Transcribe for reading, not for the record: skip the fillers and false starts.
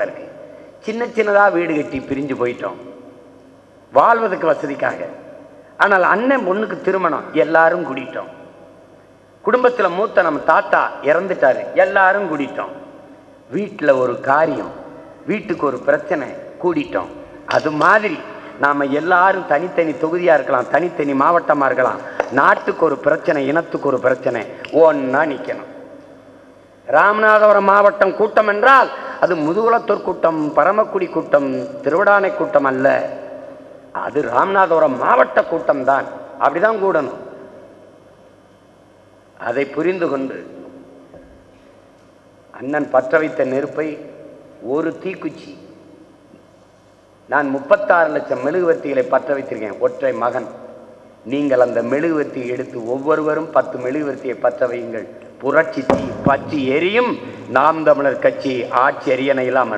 இருக்கு. சின்ன சின்னதாக வீடு கட்டி பிரிஞ்சு போயிட்டோம் வாழ்வதற்கு வசதிக்காக. ஆனால் அண்ணன் பொண்ணுக்கு திருமணம், எல்லாரும் கூடிட்டோம். குடும்பத்தில் மூத்த நம்ம தாத்தா இறந்துட்டாரு, எல்லாரும் கூடிட்டோம். வீட்டில் ஒரு காரியம், வீட்டுக்கு ஒரு பிரச்சனை, கூடிட்டோம். அது மாதிரி நாம் எல்லாரும் தனித்தனி தொகுதியாக இருக்கலாம், தனித்தனி மாவட்டமாக இருக்கலாம். நாட்டுக்கு ஒரு பிரச்சனை, இனத்துக்கு ஒரு பிரச்சனை, ஒன்றா நிற்கணும். ராமநாதபுரம் மாவட்டம் கூட்டம் என்றால் அது முதுகுளத்தூர் கூட்டம், பரமக்குடி கூட்டம், திருவிடானை கூட்டம் அல்ல. அது ராமநாதபுரம் மாவட்ட கூட்டம் தான். அப்படிதான் கூடணும். அதை புரிந்து கொண்டு அண்ணன் பற்ற வைத்த நெருப்பை ஒரு தீக்குச்சி, நான் 36 லட்சம் மெழுகுவர்த்திகளை பற்ற வைத்திருக்கேன், ஒற்றை மகன். நீங்கள் அந்த மெழுகுவர்த்தியை எடுத்து ஒவ்வொருவரும் 10 மெழுகுவர்த்தியை பற்ற வையுங்கள். புரட்சி தீ பற்றி எரியும். நாம் தமிழர் கட்சி ஆட்சி எரியணையில் அமரும்.